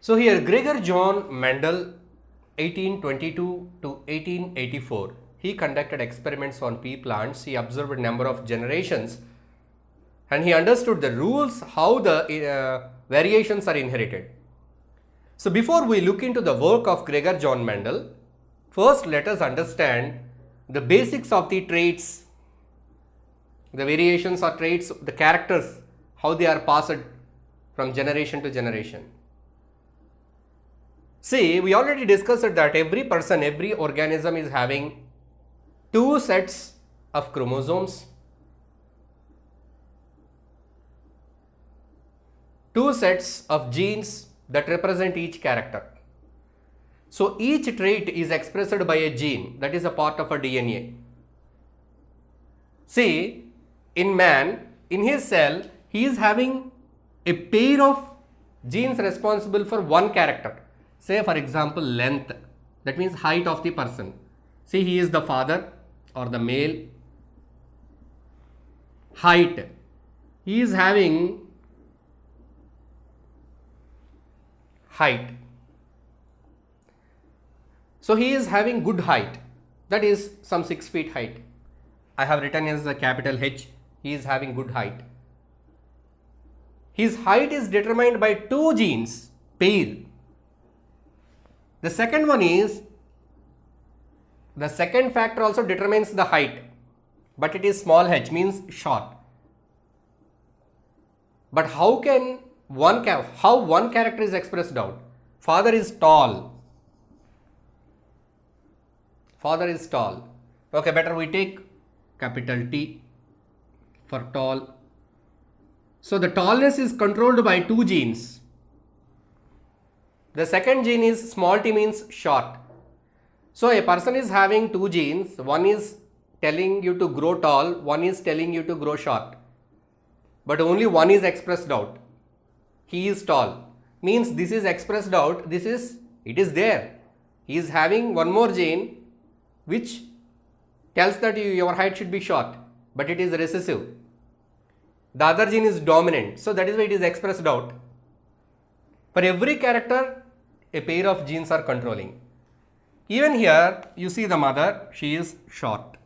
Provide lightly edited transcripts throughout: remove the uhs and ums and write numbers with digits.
So here Gregor John Mendel 1822 to 1884, he conducted experiments on pea plants. He observed a number of generations and he understood the rules how the variations are inherited. So before we look into the work of Gregor John Mendel, first let us understand the basics of the traits, the variations or traits, the characters, how they are passed from generation to generation. See, we already discussed that every person, every organism is having two sets of chromosomes, two sets of genes that represent each character. So each trait is expressed by a gene that is a part of a DNA. See, in man, in his cell, he is having a pair of genes responsible for one character. Say for example length, that means height of the person. See, he is the father or the male. Height, he is having height. So he is having good height, that is some 6 feet height. I have written as a capital H, he is having good height. His height is determined by two genes, pair. The second one is, the second factor also determines the height, but it is small h, means short. But how one character is expressed out? Father is tall. Father is tall. Okay, better we take capital T for tall. So the tallness is controlled by two genes. The second gene is small t, means short. So a person is having two genes, one is telling you to grow tall, one is telling you to grow short. But only one is expressed out. He is tall. Means this is expressed out, it is there. He is having one more gene which tells that your height should be short, but it is recessive. The other gene is dominant, so that is why it is expressed out. For every character, a pair of genes are controlling. Even here, you see the mother, she is short.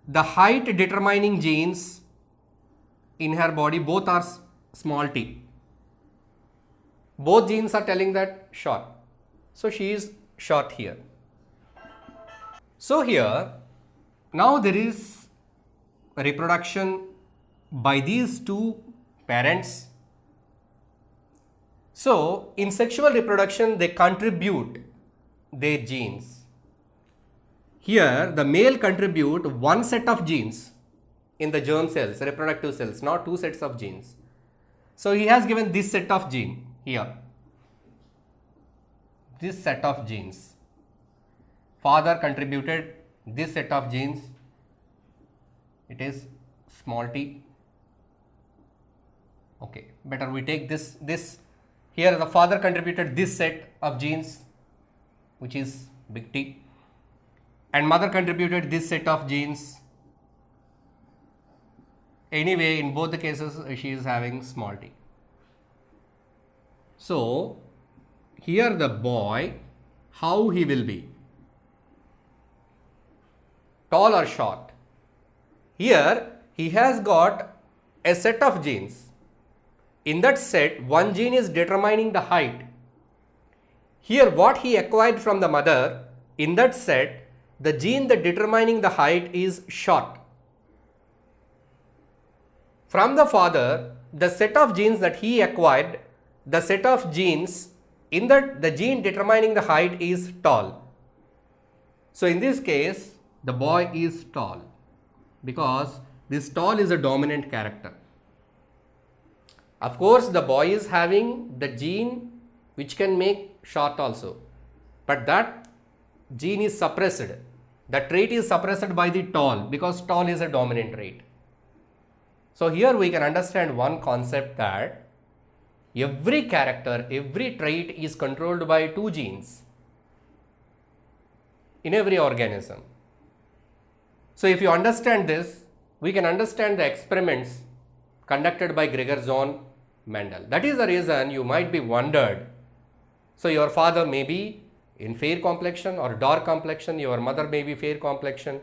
The height determining genes in her body, both are small t. Both genes are telling that short. So she is short here. So here, now there is reproduction by these two parents. So in sexual reproduction, they contribute their genes. Here the male contribute one set of genes in the germ cells, reproductive cells, not two sets of genes. So he has given this set of gene here. This set of genes. Father contributed this set of genes. It is small t. Okay, better we take this. Here the father contributed this set of genes, which is big T, and mother contributed this set of genes. Anyway, in both the cases, she is having small t. So here the boy, how he will be? Tall or short? Here he has got a set of genes. In that set, one gene is determining the height. Here what he acquired from the mother, in that set, the gene that determining the height is short. From the father, the set of genes that he acquired, the set of genes in that the gene determining the height is tall. So in this case, the boy is tall because this tall is a dominant character. Of course, the boy is having the gene which can make short also, but that gene is suppressed. The trait is suppressed by the tall because tall is a dominant trait. So here we can understand one concept, that every character, every trait is controlled by two genes in every organism. So if you understand this, we can understand the experiments conducted by Gregor John Mendel. That is the reason you might be wondered. So your father may be in fair complexion or dark complexion, your mother may be fair complexion.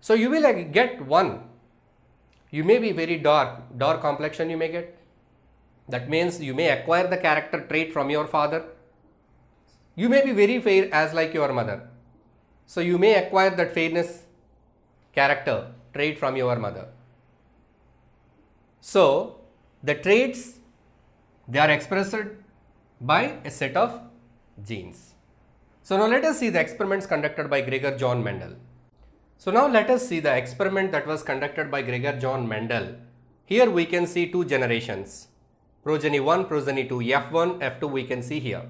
So you will get one. You may be very dark complexion you may get. That means you may acquire the character trait from your father. You may be very fair as like your mother. So you may acquire that fairness character trait from your mother. So the traits, they are expressed by a set of genes. So now let us see the experiments conducted by Gregor John Mendel. So now let us see the experiment that was conducted by Gregor John Mendel. Here we can see two generations, progeny 1, progeny 2, F1, F2 we can see here.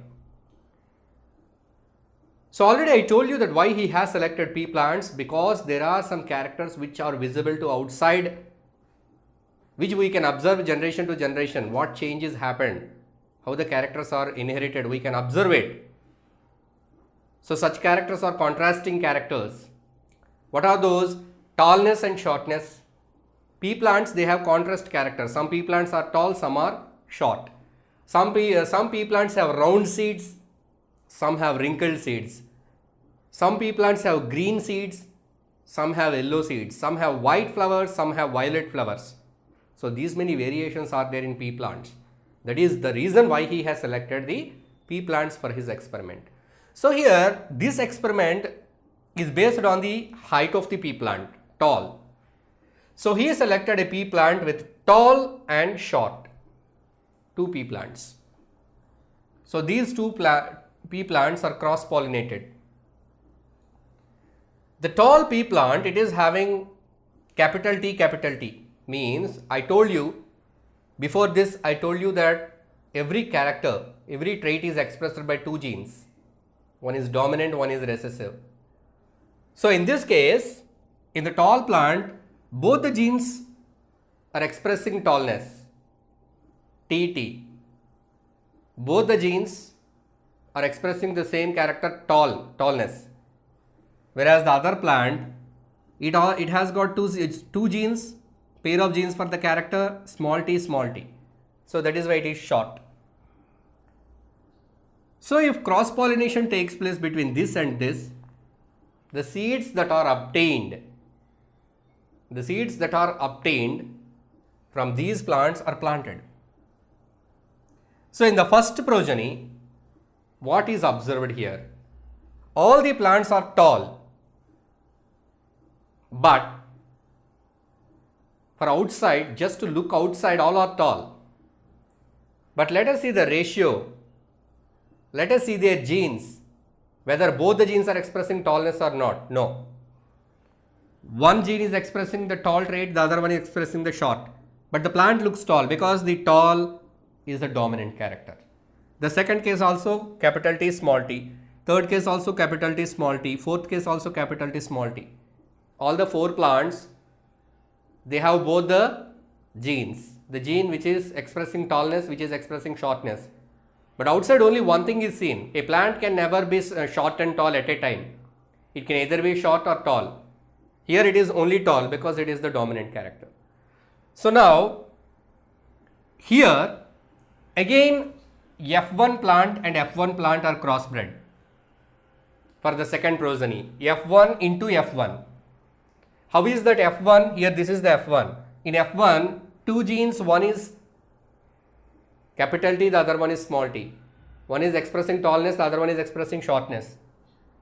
So already I told you that why he has selected pea plants, because there are some characters which are visible to outside, which we can observe generation to generation, what changes happened, how the characters are inherited, we can observe it. So such characters are contrasting characters. What are those? Tallness and shortness. Pea plants, they have contrast characters. Some pea plants are tall, some are short. Some pea plants have round seeds, some have wrinkled seeds. Some pea plants have green seeds, some have yellow seeds. Some have white flowers, some have violet flowers. So these many variations are there in pea plants. That is the reason why he has selected the pea plants for his experiment. So here this experiment is based on the height of the pea plant, tall. So he selected a pea plant with tall and short, two pea plants. So these two pea plants are cross-pollinated. The tall pea plant, it is having capital T, means I told you, before this I told you that every character, every trait is expressed by two genes. One is dominant, one is recessive. So in this case, in the tall plant, both the genes are expressing tallness, TT. Both the genes are expressing the same character, tallness. Whereas the other plant, it has got two genes, pair of genes for the character small t. So that is why it is short. So if cross pollination takes place between this and this, the seeds that are obtained from these plants are planted. So in the first progeny, what is observed here? All the plants are tall, but for outside, just to look outside, all are tall. But let us see the ratio. Let us see their genes, whether both the genes are expressing tallness or not. No. One gene is expressing the tall trait, the other one is expressing the short. But the plant looks tall because the tall is the dominant character. The second case also capital T, small t. Third case also capital T, small t. Fourth case also capital T, small t. All the four plants, they have both the genes. The gene which is expressing tallness, which is expressing shortness. But outside only one thing is seen. A plant can never be short and tall at a time. It can either be short or tall. Here it is only tall because it is the dominant character. So now, here again F1 plant and F1 plant are crossbred for the second progeny. F1 into F1. How is that F1? Here this is the F1. In F1, two genes, one is capital T, the other one is small t. One is expressing tallness, the other one is expressing shortness.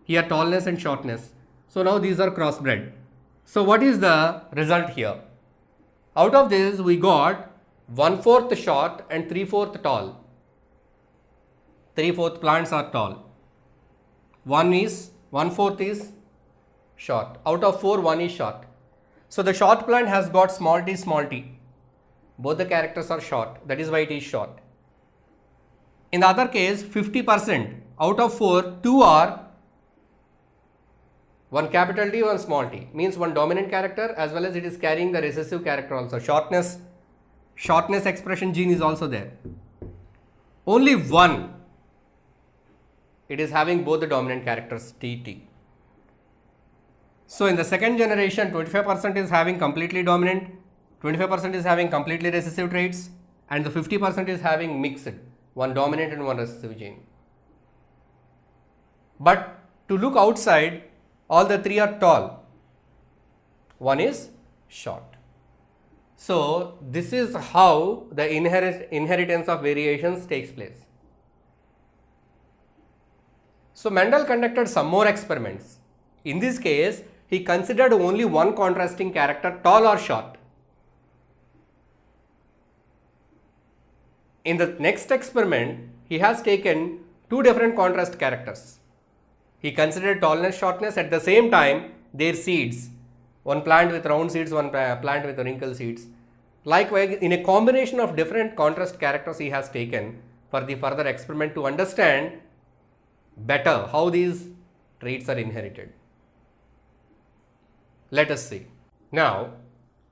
Here tallness and shortness. So now these are crossbred. So what is the result here? Out of this we got 1/4 short and 3/4 tall. 3/4 plants are tall. 1/4 is short. Out of 4, 1 is short. So the short plant has got small t. Both the characters are short. That is why it is short. In the other case, 50% out of 4, 2 are one capital T, one small t. Means one dominant character as well as it is carrying the recessive character also. Shortness expression gene is also there. Only one, it is having both the dominant characters TT. So in the second generation, 25% is having completely dominant, 25% is having completely recessive traits, and the 50% is having mixed, one dominant and one recessive gene. But to look outside, all the three are tall, one is short. So this is how the inheritance of variations takes place. So Mendel conducted some more experiments. In this case, he considered only one contrasting character, tall or short. In the next experiment, he has taken two different contrast characters. He considered tallness, shortness, at the same time their seeds. One plant with round seeds, one plant with wrinkled seeds. Likewise, in a combination of different contrast characters he has taken for the further experiment to understand better how these traits are inherited. Let us see. Now,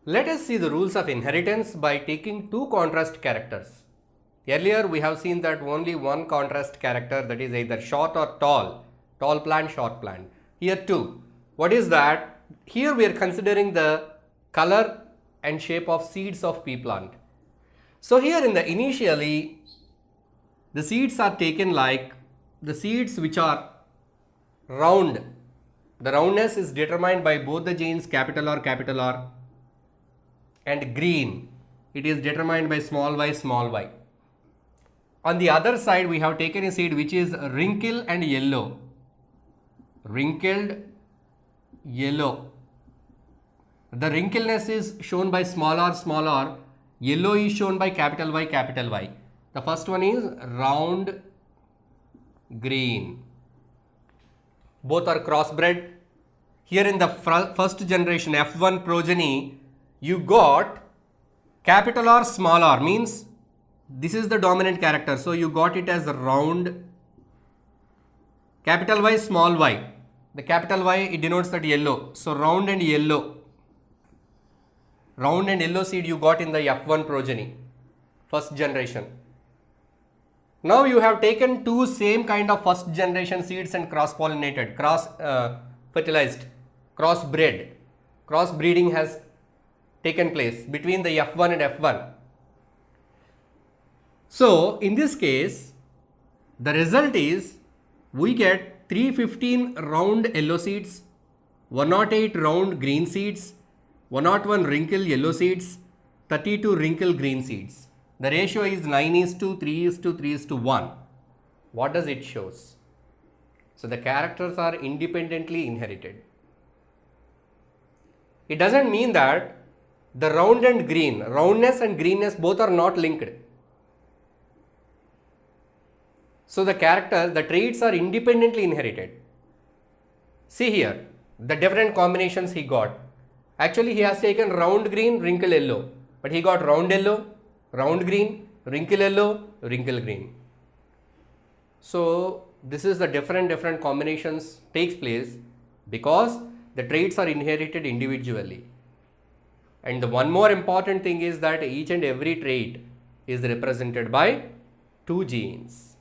let us see the rules of inheritance by taking two contrast characters. Earlier we have seen that only one contrast character, that is either short or tall plant, short plant. Here too, what is that? Here we are considering the color and shape of seeds of pea plant. So here initially the seeds are taken like the seeds which are round. The roundness is determined by both the genes capital R, and green, it is determined by small y. On the other side, we have taken a seed which is wrinkled and yellow. Wrinkled yellow. The wrinkleness is shown by small r. Yellow is shown by capital Y. The first one is round green. Both are crossbred. Here in the first generation F1 progeny, you got capital R, small r, means this is the dominant character. So you got it as round, capital Y, small y. The capital Y, it denotes that yellow. So round and yellow. Round and yellow seed you got in the F1 progeny, first generation. Now you have taken two same kind of first generation seeds and cross-pollinated, fertilized, crossbred. Crossbreeding has taken place between the F1 and F1. So in this case, the result is we get 315 round yellow seeds, 108 round green seeds, 101 wrinkled yellow seeds, 32 wrinkled green seeds. The ratio is 9:3:3:1. What does it shows? So the characters are independently inherited. It doesn't mean that the round and green, roundness and greenness both are not linked. So the characters, the traits are independently inherited. See here, the different combinations he got. Actually, he has taken round green, wrinkle yellow, but he got round yellow, round green, wrinkle yellow, wrinkle green. So this is the different combinations takes place because the traits are inherited individually. And the one more important thing is that each and every trait is represented by two genes.